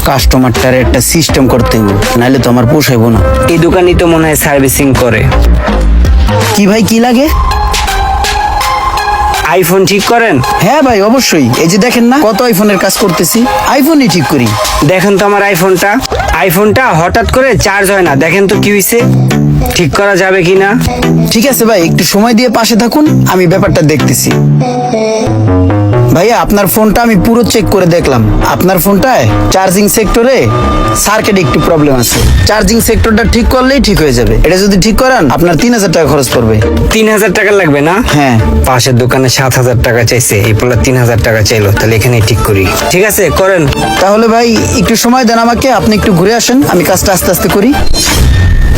কাস্টমারটার একটা সিস্টেম করতে হবে, নাহলে তো আমার পোষাইবো না। এই দোকানই তো মনে হয় সার্ভিসিং করে। কি ভাই, কি লাগে? আইফোন ঠিক করেন? হ্যাঁ ভাই, অবশ্যই। এই যে দেখেন না, কত আইফোনের কাজ করতেছি, আইফোনই ঠিক করি। দেখেন তো আমার আইফোনটা হঠাৎ করে চার্জ হয় না, দেখেন তো কি হয়েছে, ঠিক করা যাবে কিনা। ঠিক আছে ভাই, একটু সময় দিয়ে পাশে থাকুন, আমি ব্যাপারটা দেখতেছি। ভাইয়া, আপনার ফোনটা আমি পুরো চেক করে দেখলাম। আপনার ফোনটায় চার্জিং সেক্টরে সার্কিটে একটু প্রবলেম আছে। চার্জিং সেক্টরটা ঠিক করলেই ঠিক হয়ে যাবে। এটা যদি ঠিক করান আপনার 3000 টাকা খরচ পড়বে। 3000 টাকা লাগবে না? হ্যাঁ। পাশের দোকানে 7000 টাকা চাইছে, এই পোলা 3000 টাকা চাইলো, তাহলে এখানে ঠিক করি। ঠিক আছে, করেন। তাহলে ভাই একটু সময় দেন আমাকে, আপনি একটু ঘুরে আসেন, আমি কাজটা আস্তে আস্তে করি।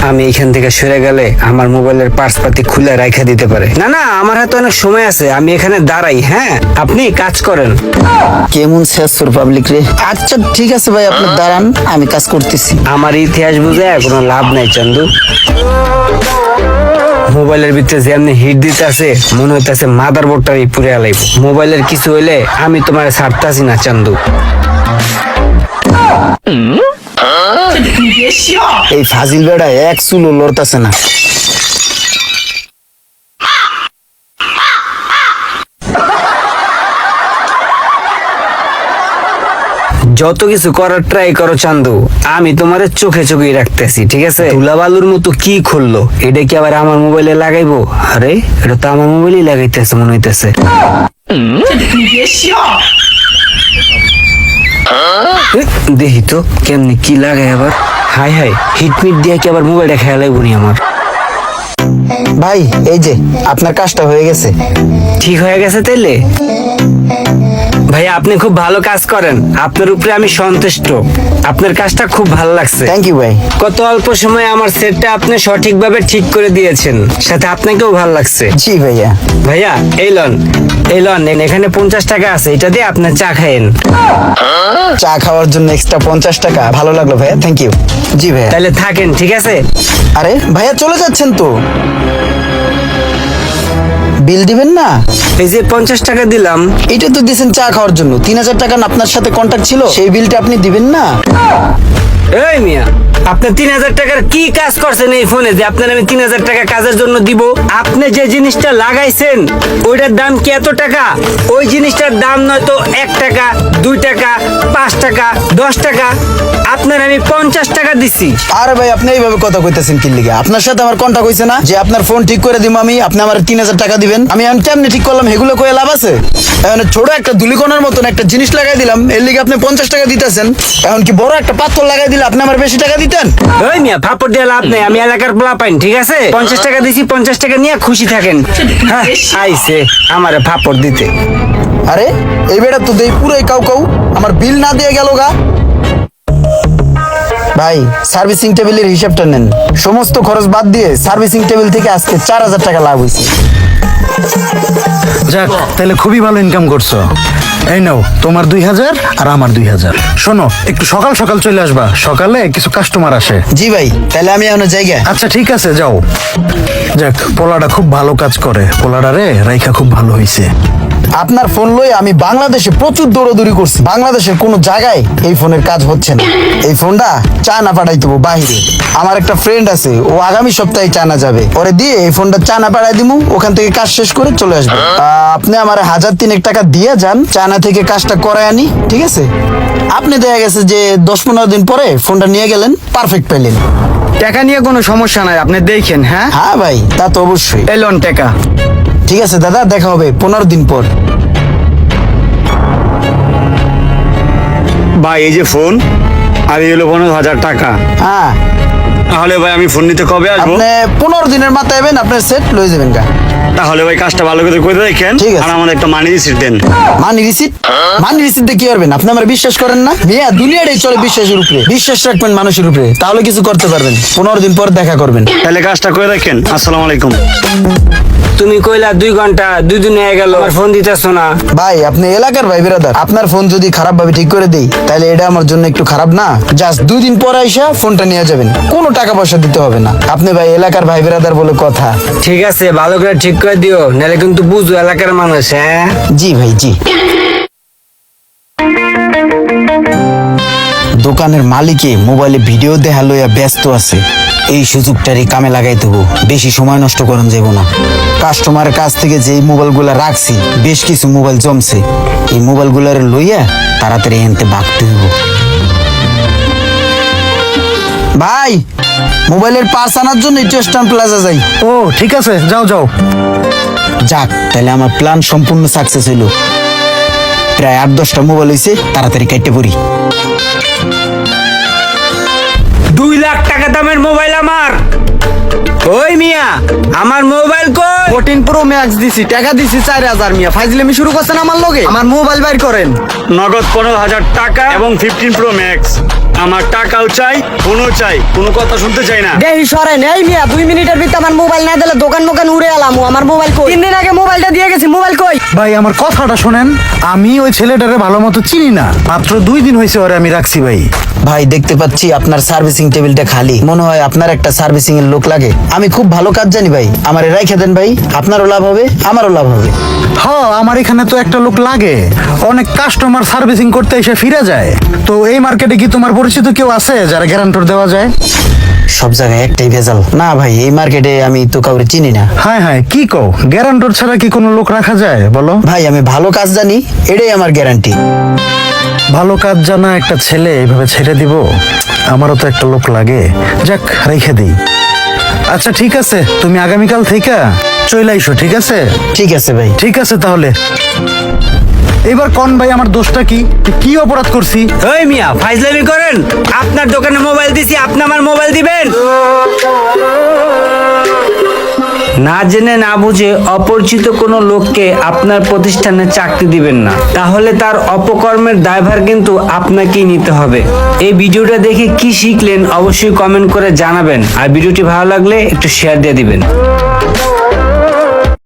আমি এখান থেকে সরে গেলে আমার মোবাইলের পার্স পাতি খুলে রাখা দিতে পারে। না না, আমার হাতে অনেক সময় আছে, আমি এখানে দাঁড়াই। হ্যাঁ, আপনি কাজ করেন। কেমন শেষ তোর পাবলিক রে। আচ্ছা ঠিক আছে ভাই, আপনি দাঁড়ান, আমি কাজ করতেছি। আমার ইতিহাস বুঝে কোনো লাভ নাই চান্দু। মোবাইলের ভিতরে যেমনি হিট দিতে আছে, মনে হইতেছে মাদার বোর্ডটারই পুড়ে আলাইব। মোবাইলের কিছু হইলে আমি তোমার ছাড়তাছি না চান্দু। এই ফাজিল বেড়া এক চুলো লড়তাছে না। যত কিছু করার ট্রাই করো চান্দু, আমি তোমার চোখে চোখেই রাখতেছি। ঠিক আছে, ধুলাবালুর মতো কি খুললো, এটা কি আবার আমার মোবাইলে লাগাইবো? আরে এটা তো আমার মোবাইলেই লাগাইতেছে মনে হইতেছে। দেখি তো কেমনি কি লাগাই আবার। হাই হাই, হিটমিট দিয়ে কি আবার মোবাইলটা খেয়াল লাগবনি আমার। ভাই এই যে আপনার কাজটা হয়ে গেছে। ঠিক হয়ে গেছে তাইলে? ভাইয়া, আপনি খুব ভালো কাজ করেন, আপনার উপরে আমি সন্তুষ্ট। আপনার কাজটা খুব ভালো লাগছে। থ্যাংক ইউ ভাই। কত অল্প সময়ে আমার সেটটা আপনি সঠিকভাবে ঠিক করে দিয়েছেন, সাথে আপনাকেও ভালো লাগছে। জি ভাইয়া। ভাইয়া এই লন, এখানে 50 টাকা আছে, এটা দিয়ে আপনার চা খায়েন। চা খাওয়ার জন্য এক্সট্রা 50 টাকা? ভালো লাগলো ভাইয়া, থ্যাংক ইউ। জি ভাইয়া। তাহলে থাকেন, ঠিক আছে? আরে ভাইয়া চলে যাচ্ছেন তো? বিল দিবেন না? এই যে 50 টাকা দিলাম। এটা তো দিয়েছেন চা খাওয়ার জন্য। 3000 টাকা আপনার সাথে কন্ট্যাক্ট ছিল, সেই বিলটা আপনি দিবেন না? এই মিয়া, আপনি 3000 টাকার কি কাজ করছেন এই ফোনে যে আপনার আমি 3000 টাকা কাজের জন্য দিব? আপনি যে জিনিসটা লাগাইছেন ওইটার দাম কি এত টাকা? ওই জিনিসটার দাম নয়তো 1 টাকা, 2 টাকা, 5 টাকা, 10 টাকা। আপনার আমি 50 টাকা দিছি। আরে ভাই, আপনি এইভাবে কথা কইতেছেন কি লিগে? আপনার সাথে আমার কন্ট্যাক্ট হইছে না যে আপনার ফোন ঠিক করে দিব আমি, আপনি আমার 3000 টাকা দিবেন? আমি এখন কেমনে ঠিক করলাম, এগুলো কয়ে লাভ আছে? এখন ছোট একটা ধুলিকণার মতন একটা জিনিস লাগাই দিলাম, এর লিগে আপনি 50 টাকা দিতেছেন। এখন কি বড় একটা পাথর লাগাই দিলে আপনি আমার বেশি টাকা দিতেন? ওই মিয়া, ফাপড় দিয়ে লাভ নেই, আমি এলাকার পোলা পাইন। ঠিক আছে, 50 টাকা দিছি, 50 টাকা নিয়ে খুশি থাকেন। হ্যাঁ, আইছে আমারে ফাপড় দিতে। আরে এই বেটা তো দেই পুরোই কাউ কাউ, আমার বিল না দিয়ে গেল গা। ভাই সার্ভিসিং টেবিলের হিসাবটা নেন। সমস্ত খরচ বাদ দিয়ে সার্ভিসিং টেবিল থেকে আজকে 4000 টাকা লাভ হয়েছে। যাক, তাহলে খুবই ভালো ইনকাম করছো। এই নাও তোমার 2000 আর আমার 2000। শোনো, একটু সকাল সকাল চলে আসবা, সকালে কিছু কাস্টমার আসে। জি ভাই, তাহলে আমি এখন জায়গা। আচ্ছা ঠিক আছে, যাও। যাক, পোলাটা খুব ভালো কাজ করে, পোলাটা রে রাইখা খুব ভালো হইছে। আপনার ফোন লই আমি বাংলাদেশে প্রচুর দৌড়াদৌড়ি করছি, বাংলাদেশের কোনো জায়গায় এই ফোনের কাজ হচ্ছে না। এই ফোনটা চায়না পাঠাই দেবো বাহিরে। আমার একটা ফ্রেন্ড আছে, ও আগামী সপ্তাহে চায়না যাবে, পরে দিয়ে এই ফোনটা চায়না পাঠাই দিব, ওখান থেকে কাজ শেষ করে চলে আসবে। আপনি আমার 1003 টাকা দিয়ে যান, চায়না থেকে কাজটা করায় আনি, ঠিক আছে? আপনি দেখা গেছে যে 10-15 দিন পরে ফোনটা নিয়ে গেলেন, পারফেক্ট পেলেন। টাকা নিয়ে কোনো সমস্যা নাই, আপনি দেখেন। হ্যাঁ হ্যাঁ ভাই, তা তো অবশ্যই। এলন টাকা। ঠিক আছে দাদা, দেখা হবে 15 দিন পর। ভাই এই যে ফোন, আর এই হলো 15,000 টাকা। হ্যাঁ, তাহলে ভাই আমি ফোন নিতে কবে আসবো? আপনি 15 দিনের মাথায় যাবেন, আপনার সেট লয়ে যাবেন গা। তাহলে ভাই কাজটা ভালো করে করে দেখেন, ঠিক আছে। আর আমাদের একটা মানি রিসিট দেন। Money receipt? মানি রিসিট দিয়ে কি করবেন? আপনি আমার বিশ্বাস করেন না? মিয়া, দুনিয়াটাই চলে বিশ্বাসের উপরে। বিশ্বাস রাখবেন মানুষের উপরে, তাহলে কিছু করতে পারবেন। 15 দিন পর দেখা করবেন। তাহলে কাজটা করে দেখেন। আসসালামু আলাইকুম। তুমি কইলা 2 ঘন্টা, 2 দিন হয়ে গেল, আমার ফোন দিতেছো না। ভাই আপনি এলাকার ভাই বিরাদার, আপনার ফোন যদি খারাপ ভাবে ঠিক করে দেই তাহলে এটা আমার জন্য একটু খারাপ না? জাস্ট 2 দিন পর আইসা ফোনটা নিয়ে যাবেন, কোনো টাকা পয়সা দিতে হবে না। আপনি ভাই এলাকার ভাই বিরাদার বলে কথা। ঠিক আছে, ভালো করে ঠিক করে দিও, নাহলে কিন্তু বুঝো এলাকার মানুষ। হ্যাঁ জি ভাই, জি। দোকানের মালিকে মোবাইলে ভিডিও দেখা লইয়া ব্যস্ত আছে। এই সুযোগটারই কামে লাগাই দেবো, বেশি সময় নষ্ট করেন যাব না। কাস্টমারের কাছ থেকে যেই মোবাইলগুলা রাখছি, বেশ কিছু মোবাইল জমছে। এই মোবাইলগুলার লইয়া তাড়াতাড়ি এনতে ভাগতে হইব। ভাই, মোবাইলের পার্স আনার জন্য একটু স্টান প্লাজা যাই। ও ঠিক আছে, যাও যাও। যাক, তাহলে আমার প্ল্যান সম্পূর্ণ সাকসেস হইল। প্রায় 8-10টা মোবাইল হয়েছে, তাড়াতাড়ি কাটতে পড়ি। 2 লাখ টাকা দামের মোবাইল আমার। ওই মিয়া, আমার মোবাইল কই? 14 প্রো ম্যাক্স দিছি, টাকা দিছি 4000। মিয়া ফাইজলামি শুরু করছেন আমার লগে? আমার মোবাইল বাইর করেন। নগদ 15,000 টাকা এবং 15 প্রো ম্যাক্স। আমার টাকাও চাই, ফোনও চাই, কোনো কথা শুনতে চাই না। দেহি সরেন। এই মিয়া 2 মিনিটের ভিতরে আমার মোবাইল না দিলে দোকান উড়ে এলাম। আমার মোবাইল কই? 3 দিন আগে মোবাইলটা দিয়ে গেছি, মোবাইল কই? ভাই আমার কথাটা শোনেন, আমি ওই ছেলেটারে ভালো মতো চিনি না, মাত্র 2 দিন হয়েছে ওরে আমি রাখছি ভাই। ভাই, দেখতে পাচ্ছি আপনার সার্ভিসিং টেবিলটা খালি। মনে হয় আপনার একটা সার্ভিসিং এর লোক লাগে। আমি খুব ভালো কাজ জানি ভাই, আমারে রাইখা দেন ভাই। আপনারও লাভ হবে, আমারও লাভ হবে। আমার এখানে তো একটা লোক লাগে, অনেক কাস্টমার সার্ভিসিং করতে এসে ফিরে যায়। তো এই মার্কেটে কি তোমার পরিচিত কেউ আছে যারা গ্যারান্টর দেওয়া যায়? সব জায়গায় একটাই ভেজাল। না ভাই, এই মার্কেটে আমি তো কাউরে চিনি না। হ্যাঁ কি কও, গ্যারান্টর ছাড়া কি কোনো লোক রাখা যায় বলো? ভাই, আমি ভালো কাজ জানি, এটাই আমার গ্যারান্টি। ভালো কাজ জানা একটা ছেলে এভাবে ছেড়ে দিব? আমারও তো একটা লোক লাগে, যাক রেখে দিই। আচ্ছা ঠিক আছে, তুমি আগামীকাল থেকে চলে আইসো, ঠিক আছে? ঠিক আছে ভাই। ঠিক আছে তাহলে। এবার কোন ভাই আমার দোষটা কি, কি অপরাধ করছি? ওই মিয়া, ফাইজলামি করেন? আপনার দোকানে মোবাইল দিছি, আপনি আমার মোবাইল দিবেন? না জেনে না বুঝে অপরিচিত কোনো লোককে আপনার প্রতিষ্ঠানে চাকরি দিবেন না, তাহলে তার অপকর্মের দায়ভার কিন্তু আপনাকেই নিতে হবে। এই ভিডিওটা দেখে কি শিখলেন অবশ্যই কমেন্ট করে জানাবেন, আর ভিডিওটি ভালো লাগলে একটু শেয়ার দিয়ে দিবেন।